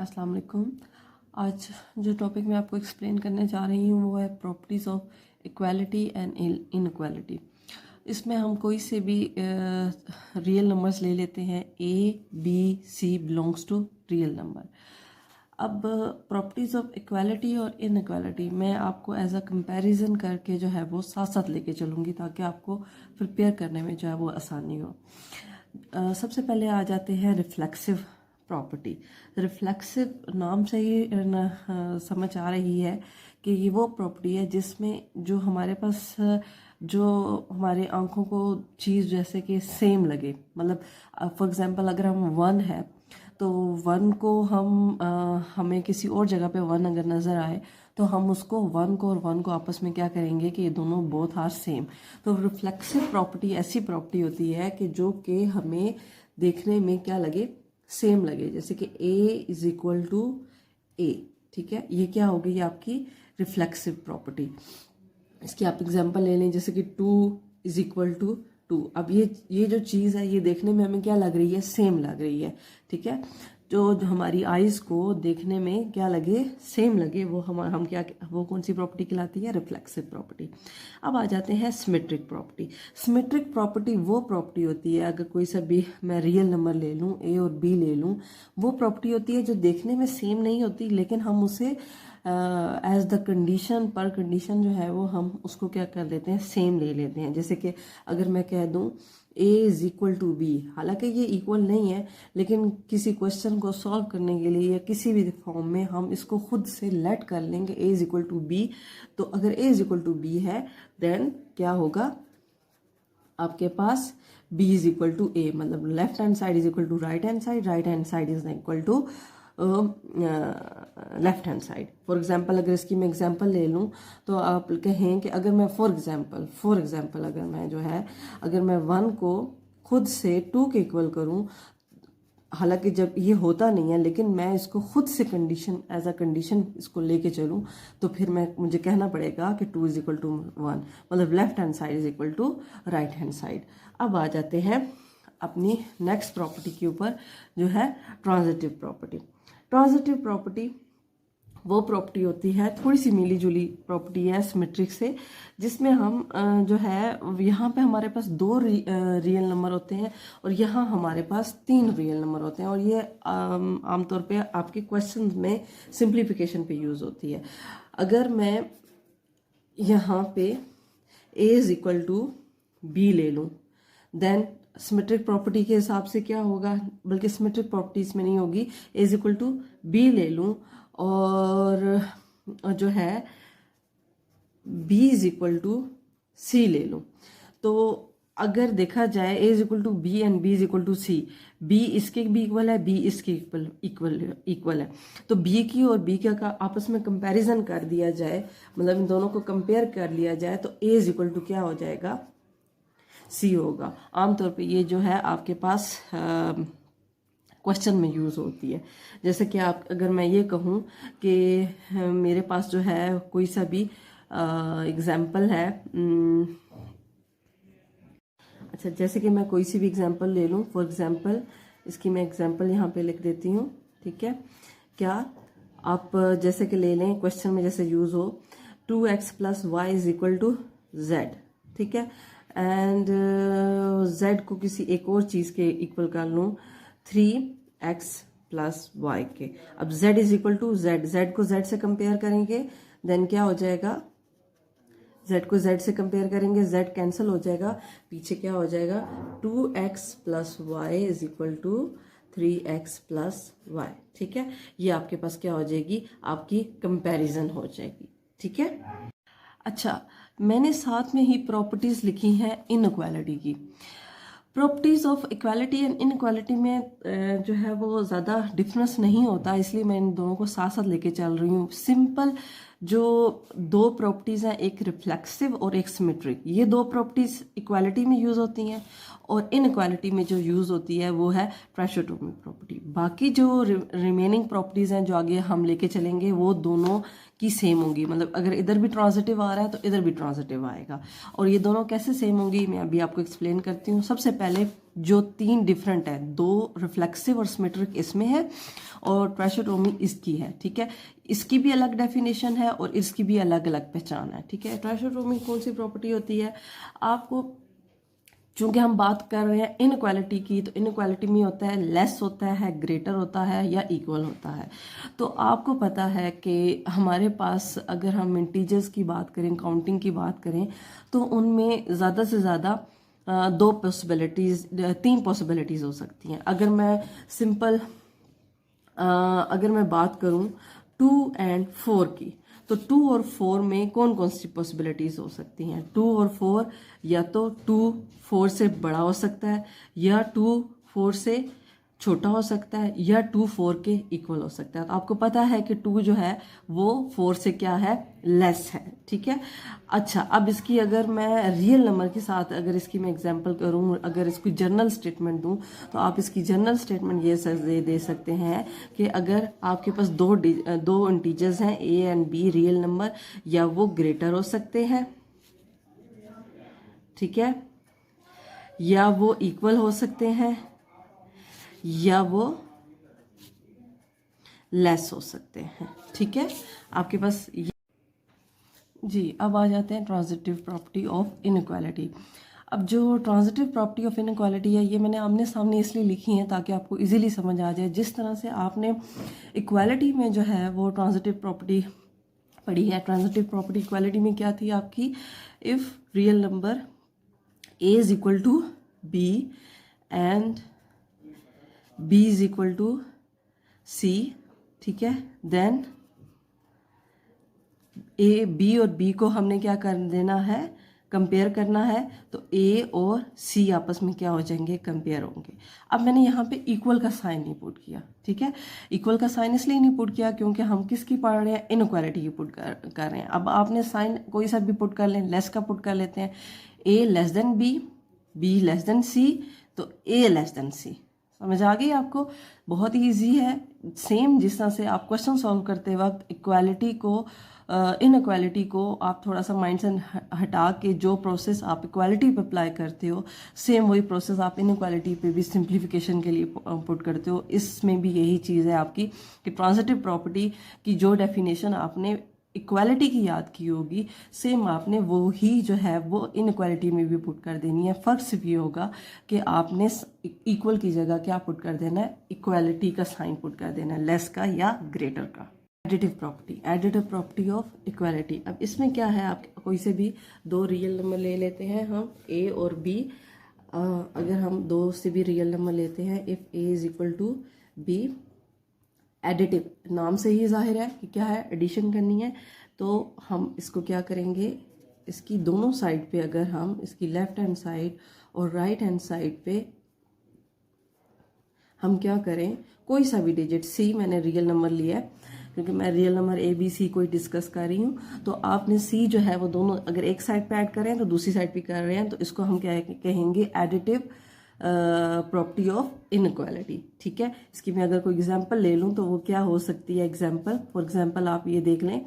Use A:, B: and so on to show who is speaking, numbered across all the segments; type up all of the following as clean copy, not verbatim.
A: अस्सलाम वालेकुम। आज जो टॉपिक मैं आपको एक्सप्लेन करने जा रही हूँ वो है properties of equality and inequality. इसमें हम कोई से भी रियल नंबर्स ले लेते हैं। A B C belongs to real number. अब प्रॉपर्टीज़ ऑफ इक्वालिटी और इनइक्वालिटी मैं आपको एज अ कंपैरिजन करके जो है वो साथ साथ लेके चलूँगी ताकि आपको प्रिपेयर करने में जो है वो आसानी हो। सबसे पहले आ जाते हैं रिफ्लेक्सिव प्रॉपर्टी। रिफ्लेक्सिव नाम से ही समझ आ रही है कि ये वो प्रॉपर्टी है जिसमें जो हमारे पास जो हमारे आंखों को चीज़ जैसे कि सेम लगे। मतलब फॉर एग्जांपल अगर हम वन है तो वन को हमें किसी और जगह पे वन अगर नज़र आए तो हम उसको वन को और वन को आपस में क्या करेंगे कि ये दोनों बोथ आर सेम। तो रिफ्लेक्सिव प्रॉपर्टी ऐसी प्रॉपर्टी होती है कि जो कि हमें देखने में क्या लगे, सेम लगे। जैसे कि A is equal to A, ठीक है, ये क्या हो गई आपकी रिफ्लेक्सिव प्रॉपर्टी। इसकी आप एग्जांपल ले लें, जैसे कि 2 इज इक्वल टू 2। अब ये जो चीज़ है ये देखने में हमें क्या लग रही है, सेम लग रही है, ठीक है। जो हमारी आइज़ को देखने में क्या लगे, सेम लगे, वो हम क्या, वो कौन सी प्रॉपर्टी कहलाती है, रिफ्लेक्सिव प्रॉपर्टी। अब आ जाते हैं सिमेट्रिक प्रॉपर्टी। सिमेट्रिक प्रॉपर्टी वो प्रॉपर्टी होती है, अगर कोई सा भी मैं रियल नंबर ले लूँ, ए और बी ले लूँ, वो प्रॉपर्टी होती है जो देखने में सेम नहीं होती लेकिन हम उसे एज द कंडीशन, पर कंडीशन जो है वो हम उसको क्या कर लेते हैं, सेम ले लेते हैं। जैसे कि अगर मैं कह दूं A is equal to B, हालांकि ये इक्वल नहीं है लेकिन किसी क्वेश्चन को सॉल्व करने के लिए या किसी भी फॉर्म में हम इसको खुद से लेट कर लेंगे A is equal to B. तो अगर A is equal to B है देन क्या होगा आपके पास, B is equal to A, मतलब left hand side is equal to right hand side, right hand side is equal to left hand side. For example अगर इसकी मैं example ले लूँ तो आप कहें कि अगर मैं फॉर एग्जाम्पल अगर मैं जो है, अगर मैं 1 को खुद से 2 के इक्वल करूँ, हालांकि जब ये होता नहीं है लेकिन मैं इसको खुद से कंडीशन, एज अ कंडीशन इसको लेके चलूँ तो फिर मुझे कहना पड़ेगा कि 2 इज इक्वल टू 1, मतलब left hand side is equal to right hand side. अब आ जाते हैं अपनी नेक्स्ट प्रॉपर्टी के ऊपर जो है ट्रांजिटिव प्रॉपर्टी। ट्रांजिटिव प्रॉपर्टी वो प्रॉपर्टी होती है, थोड़ी सी मिली जुली प्रॉपर्टी है सिमेट्रिक से, जिसमें हम जो है यहाँ पे हमारे पास 2 रियल नंबर होते हैं और यहाँ हमारे पास 3 रियल नंबर होते हैं। और ये आमतौर पे आपके क्वेश्चन में सिंप्लीफिकेशन पे यूज़ होती है। अगर मैं यहाँ पे A is equal to B ले लूँ देन सिमेट्रिक प्रॉपर्टी के हिसाब से क्या होगा, बल्कि सिमेट्रिक प्रॉपर्टीज में नहीं होगी, A is equal to B ले लूँ और जो है B is equal to C ले लूँ, तो अगर देखा जाए A is equal to B and B is equal to C, B इसके भी इक्वल है, B इसके इक्वल है, तो B की और B का आपस में कंपैरिजन कर दिया जाए, मतलब इन दोनों को कंपेयर कर लिया जाए तो A इज इक्वल टू क्या हो जाएगा, C होगा। आमतौर पे ये जो है आपके पास क्वेश्चन में यूज़ होती है। जैसे कि आप, अगर मैं ये कहूँ कि मेरे पास जो है कोई सा भी एग्जाम्पल है, अच्छा जैसे कि मैं कोई सी भी एग्जाम्पल ले लूँ, फॉर एग्जाम्पल इसकी मैं एग्जाम्पल यहाँ पे लिख देती हूँ, ठीक है। क्या आप जैसे कि ले लें, क्वेश्चन में जैसे यूज़ हो 2x plus y is equal to z, ठीक है, एंड z को किसी एक और चीज़ के इक्वल कर लूँ 3x प्लस वाई के। अब z is equal to z को z से कंपेयर करेंगे देन क्या हो जाएगा, z को z से कंपेयर करेंगे, z कैंसिल हो जाएगा, पीछे क्या हो जाएगा 2x plus y is equal to 3x plus y, ठीक है। ये आपके पास क्या हो जाएगी, आपकी कंपैरिजन हो जाएगी, ठीक है। अच्छा, मैंने साथ में ही प्रॉपर्टीज लिखी हैं इनइक्वालिटी की। Properties of equality and inequality में जो है वो ज़्यादा डिफरेंस नहीं होता, इसलिए मैं इन दोनों को साथ साथ लेके चल रही हूँ। सिंपल जो 2 प्रॉपर्टीज़ हैं, एक रिफ्लेक्सिव और एक सिमेट्रिक, ये 2 प्रॉपर्टीज़ इक्वालिटी में यूज़ होती हैं और इनइक्वालिटी में जो यूज़ होती है वो है ट्राइसोटोमिक प्रॉपर्टी। बाकी जो रिमेनिंग प्रॉपर्टीज़ हैं जो आगे हम लेके चलेंगे वो दोनों की सेम होंगी, मतलब अगर इधर भी ट्रांजिटिव आ रहा है तो इधर भी ट्रांजिटिव आएगा। और ये दोनों कैसे सेम होंगी मैं अभी आपको एक्सप्लेन करती हूँ। सबसे पहले जो 3 डिफरेंट है, 2 रिफ्लेक्सिव और सिमेट्रिक इसमें है और ट्राइसोटोमी इसकी है, ठीक है। इसकी भी अलग डेफिनेशन है और इसकी भी अलग अलग पहचान है, ठीक है। ट्राइसोटोमी कौन सी प्रॉपर्टी होती है, आपको चूंकि हम बात कर रहे हैं इनक्वालिटी की, तो इनक्वालिटी में होता है लेस होता है, ग्रेटर होता है या इक्वल होता है। तो आपको पता है कि हमारे पास अगर हम इंटीजर्स की बात करें, काउंटिंग की बात करें, तो उनमें ज़्यादा से ज़्यादा 2 पॉसिबिलिटीज़, 3 पॉसिबिलिटीज़ हो सकती हैं। अगर मैं सिंपल अगर मैं बात करूं 2 और 4 की, तो 2 और 4 में कौन कौन सी पॉसिबिलिटीज हो सकती हैं। 2 और 4, या तो 2 4 से बड़ा हो सकता है, या 2 4 से छोटा हो सकता है, या 2 4 के इक्वल हो सकता है। तो आपको पता है कि 2 जो है वो 4 से क्या है, लेस है, ठीक है। अच्छा, अब इसकी अगर मैं रियल नंबर के साथ अगर इसकी मैं एग्जांपल करूं, अगर इसकी जनरल स्टेटमेंट दूं, तो आप इसकी जनरल स्टेटमेंट ये दे सकते हैं कि अगर आपके पास दो इंटीजर्स हैं A and be real number, या वो ग्रेटर हो सकते हैं, ठीक है, या वो इक्वल हो सकते हैं, या वो लेस हो सकते हैं, ठीक है। आपके पास जी, अब आ जाते हैं ट्रांजिटिव प्रॉपर्टी ऑफ इनइक्वालिटी। अब जो ट्रांजिटिव प्रॉपर्टी ऑफ इनइक्वालिटी है, ये मैंने आमने सामने इसलिए लिखी है ताकि आपको इजीली समझ आ जाए। जिस तरह से आपने इक्वालिटी में जो है वो ट्रांजिटिव प्रॉपर्टी पढ़ी है, ट्रांजिटिव प्रॉपर्टी इक्वालिटी में क्या थी आपकी, if real number a is equal to B and b is equal to c, ठीक है, देन ए बी और बी को हमने क्या कर देना है, कंपेयर करना है, तो ए और सी आपस में क्या हो जाएंगे, कंपेयर होंगे। अब मैंने यहाँ पे इक्वल का साइन नहीं पुट किया, ठीक है। इक्वल का साइन इसलिए नहीं पुट किया क्योंकि हम किसकी पढ़ रहे हैं, इनइक्वालिटी की पुट कर रहे हैं। अब आपने साइन कोई सा भी पुट कर लें, लेस का पुट कर लेते हैं, A less than B, B less than C, तो ए लेस देन सी। समझ आ गई आपको, बहुत ही ईजी है। सेम जिस तरह से आप क्वेश्चन सॉल्व करते वक्त इक्वालिटी को इनइक्वालिटी को आप थोड़ा सा माइंड से हटा के जो प्रोसेस आप इक्वालिटी पे अप्लाई करते हो, सेम वही प्रोसेस आप इनइक्वालिटी पे भी सिंप्लीफिकेशन के लिए पुट करते हो। इसमें भी यही चीज़ है आपकी कि ट्रांजिटिव प्रॉपर्टी की जो डेफिनेशन आपने इक्वालिटी की याद की होगी, सेम आपने वो ही जो है वो इनइक्वालिटी में भी पुट कर देनी है। फ़र्क सिर्फ ये होगा कि आपने इक्वल की जगह क्या पुट कर देना है, इक्वालिटी का साइन पुट कर देना है, लेस का या ग्रेटर का। Additive property of equality. अब इसमें क्या है, आप कोई से भी 2 रियल नंबर ले लेते हैं हम, ए और बी। अगर हम 2 से भी रियल नंबर लेते हैं, if A is equal to B, additive नाम से ही जाहिर है कि क्या है, एडिशन करनी है। तो हम इसको क्या करेंगे, इसकी दोनों साइड पे अगर हम इसकी लेफ्ट हैंड साइड और राइट हैंड साइड पे हम क्या करें, कोई सा भी डिजिट, सी मैंने रियल नंबर लिया है क्योंकि मैं real number A B C कोई डिस्कस कर रही हूँ, तो आपने सी जो है वो दोनों अगर एक साइड पे ऐड कर रहे हैं तो दूसरी साइड पे कर रहे हैं, तो इसको हम क्या कहेंगे, एडिटिव प्रॉपर्टी ऑफ इनइक्वालिटी, ठीक है। इसकी मैं अगर कोई एग्जांपल ले लूँ तो वो क्या हो सकती है, एग्जांपल फॉर एग्जांपल आप ये देख लें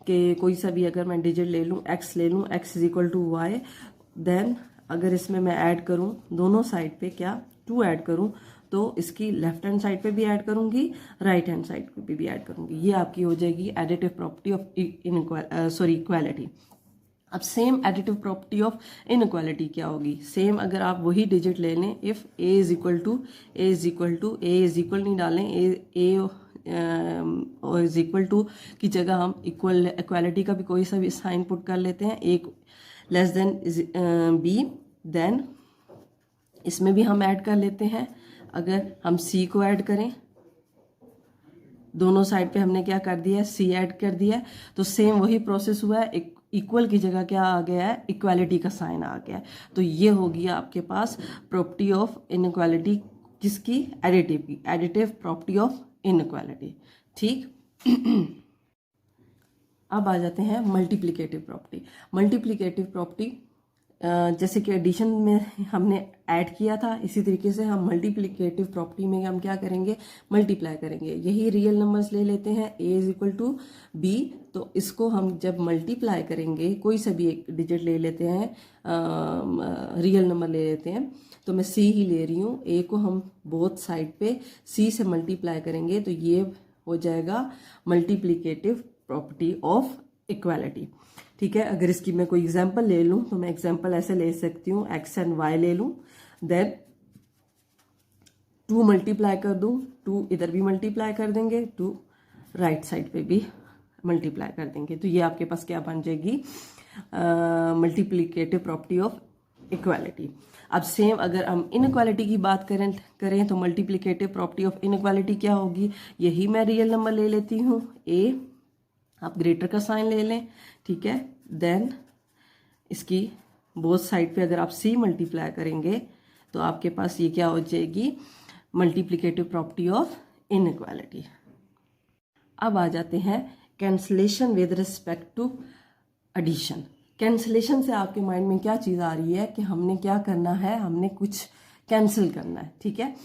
A: कि कोई सा भी अगर मैं डिजिट ले लूँ, एक्स ले लूँ, x is equal to y, then अगर इसमें मैं ऐड करूँ दोनों साइड पे क्या 2 ऐड करूँ, तो इसकी लेफ्ट हैंड साइड पे भी ऐड करूंगी, राइट हैंड साइड पे भी ऐड करूंगी, ये आपकी हो जाएगी एडिटिव प्रॉपर्टी ऑफ इक्वालिटी। अब same additive property of inequality क्या होगी, सेम अगर आप वही डिजिट ले लें, if A is equal to A is equal नहीं डालें, ए इज इक्वल टू की जगह हम इक्वालिटी का भी कोई सा भी साइन पुट कर लेते हैं, एक लेस देन बी, देन इसमें भी हम ऐड कर लेते हैं। अगर हम सी को ऐड करें, दोनों साइड पे हमने क्या कर दिया है, सी ऐड कर दिया है, तो सेम वही प्रोसेस हुआ है, इक्वल की जगह क्या आ गया है, इक्वालिटी का साइन आ गया है। तो ये हो गया आपके पास प्रॉपर्टी ऑफ इनइक्वालिटी, किसकी, एडिटिव की, एडिटिव प्रॉपर्टी ऑफ इनइक्वालिटी, ठीक। अब आ जाते हैं मल्टीप्लिकेटिव प्रॉपर्टी। मल्टीप्लिकेटिव प्रॉपर्टी जैसे कि एडिशन में हमने ऐड किया था, इसी तरीके से हम मल्टीप्लिकेटिव प्रॉपर्टी में हम क्या करेंगे, मल्टीप्लाई करेंगे। यही रियल नंबर्स ले लेते हैं, a is equal to B, तो इसको हम जब मल्टीप्लाई करेंगे, कोई सा भी एक डिजिट ले लेते हैं, रियल नंबर ले लेते हैं, तो मैं c ही ले रही हूँ, a को हम बोथ साइड पे c से मल्टीप्लाई करेंगे, तो ये हो जाएगा मल्टीप्लिकेटिव प्रॉपर्टी ऑफ इक्वालिटी। ठीक है, अगर इसकी मैं कोई एग्जांपल ले लूं तो मैं एग्जांपल ऐसे ले सकती हूँ, x एंड y ले लूं, देन 2 मल्टीप्लाई कर दूं, 2 इधर भी मल्टीप्लाई कर देंगे, 2 राइट साइड पे भी मल्टीप्लाई कर देंगे, तो ये आपके पास क्या बन जाएगी, मल्टीप्लिकेटिव प्रॉपर्टी ऑफ इक्वालिटी। अब सेम अगर हम इनइक्वालिटी की बात करें तो मल्टीप्लिकेटिव प्रॉपर्टी ऑफ इनइक्वालिटी क्या होगी, यही मैं रियल नंबर ले लेती हूँ a, आप ग्रेटर का साइन ले लें, ठीक है, देन इसकी बोथ साइड पे अगर आप c मल्टीप्लाई करेंगे तो आपके पास ये क्या हो जाएगी, मल्टीप्लिकेटिव प्रॉपर्टी ऑफ इनइक्वालिटी। अब आ जाते हैं cancellation with respect to addition. Cancellation से आपके माइंड में क्या चीज़ आ रही है कि हमने क्या करना है, हमने कुछ कैंसिल करना है, ठीक है,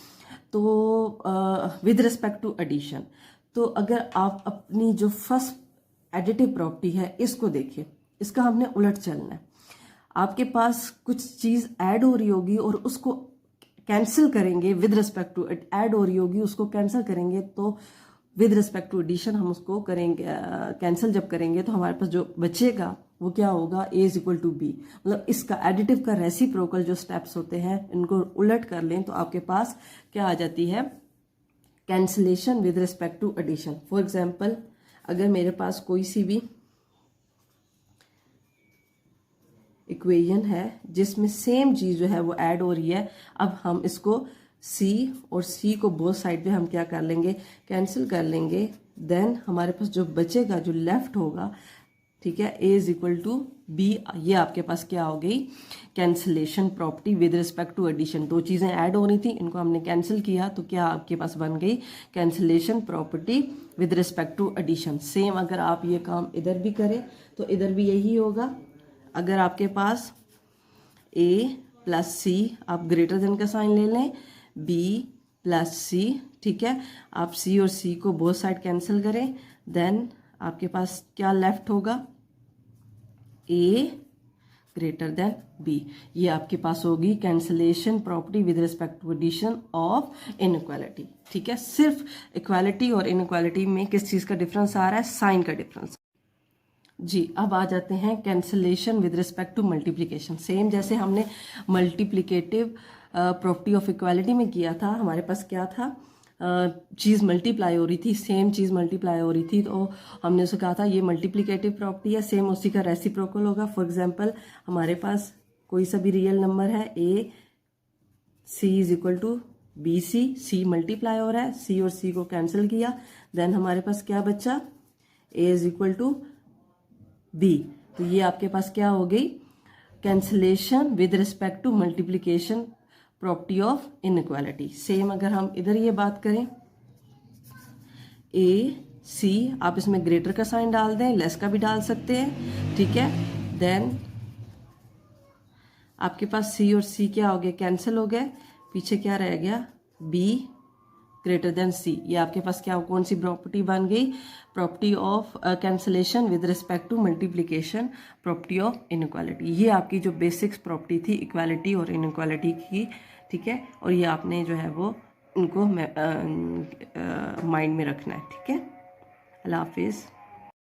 A: तो विद रिस्पेक्ट टू एडिशन, तो अगर आप अपनी जो फर्स्ट एडिटिव प्रॉपर्टी है इसको देखिए, इसका हमने उलट चलना है। आपके पास कुछ चीज़ ऐड हो रही होगी और उसको कैंसिल करेंगे, विद रिस्पेक्ट टू ऐड हो रही होगी उसको कैंसिल करेंगे, तो विद रिस्पेक्ट टू एडिशन हम उसको करेंगे, कैंसिल जब करेंगे तो हमारे पास जो बचेगा वो क्या होगा, a is equal to B. मतलब इसका एडिटिव का रेसिप्रोकल जो स्टेप्स होते हैं इनको उलट कर लें तो आपके पास क्या आ जाती है, cancellation with respect to addition. For example, अगर मेरे पास कोई सी भी इक्वेशन है जिसमें सेम चीज़ जो है वो ऐड हो रही है, अब हम इसको c और c को बोथ साइड पे हम क्या कर लेंगे, कैंसिल कर लेंगे, देन हमारे पास जो बचेगा, जो लेफ्ट होगा, ठीक है, a is equal to B, ये आपके पास क्या हो गई, cancellation property with respect to addition. दो चीज़ें ऐड हो रही थी, इनको हमने कैंसिल किया, तो क्या आपके पास बन गई cancellation property with respect to addition. Same अगर आप ये काम इधर भी करें तो इधर भी यही होगा। अगर आपके पास a प्लस सी, आप ग्रेटर देन का साइन ले लें, b प्लस सी, ठीक है, आप c और c को बोथ साइड कैंसिल करें, देन आपके पास क्या लेफ्ट होगा, a ग्रेटर देन b। ये आपके पास होगी cancellation property with respect to addition of inequality. ठीक है, सिर्फ इक्वालिटी और इनइक्वालिटी में किस चीज़ का डिफरेंस आ रहा है, साइन का डिफरेंस। जी, अब आ जाते हैं cancellation with respect to multiplication. Same जैसे हमने मल्टीप्लिकेटिव प्रॉपर्टी ऑफ इक्वालिटी में किया था, हमारे पास क्या था, चीज़ मल्टीप्लाई हो रही थी, सेम चीज़ मल्टीप्लाई हो रही थी, तो हमने उसे कहा था ये मल्टीप्लिकेटिव प्रॉपर्टी है, सेम उसी का रेसिप्रोकल होगा। फॉर एग्जांपल, हमारे पास कोई सा भी रियल नंबर है, a c is equal to B C, C multiply हो रहा है, c और c को कैंसिल किया, देन हमारे पास क्या बचा, a is equal to b। तो ये आपके पास क्या हो गई, cancellation with respect to multiplication property of inequality. Same अगर हम इधर ये बात करें, a c, आप इसमें ग्रेटर का साइन डाल दें, लेस का भी डाल सकते हैं, ठीक है, देन आपके पास c और c क्या हो गया, कैंसिल हो गए, पीछे क्या रह गया, b ग्रेटर देन c। ये आपके पास क्या, कौन सी प्रॉपर्टी बन गई, property of cancellation with respect to multiplication property of inequality. ये आपकी जो बेसिक्स प्रॉपर्टी थी इक्वालिटी और इनइक्वालिटी की, ठीक है, और ये आपने जो है वो इनको माइंड में रखना है, ठीक है। अल्लाह हाफिज़।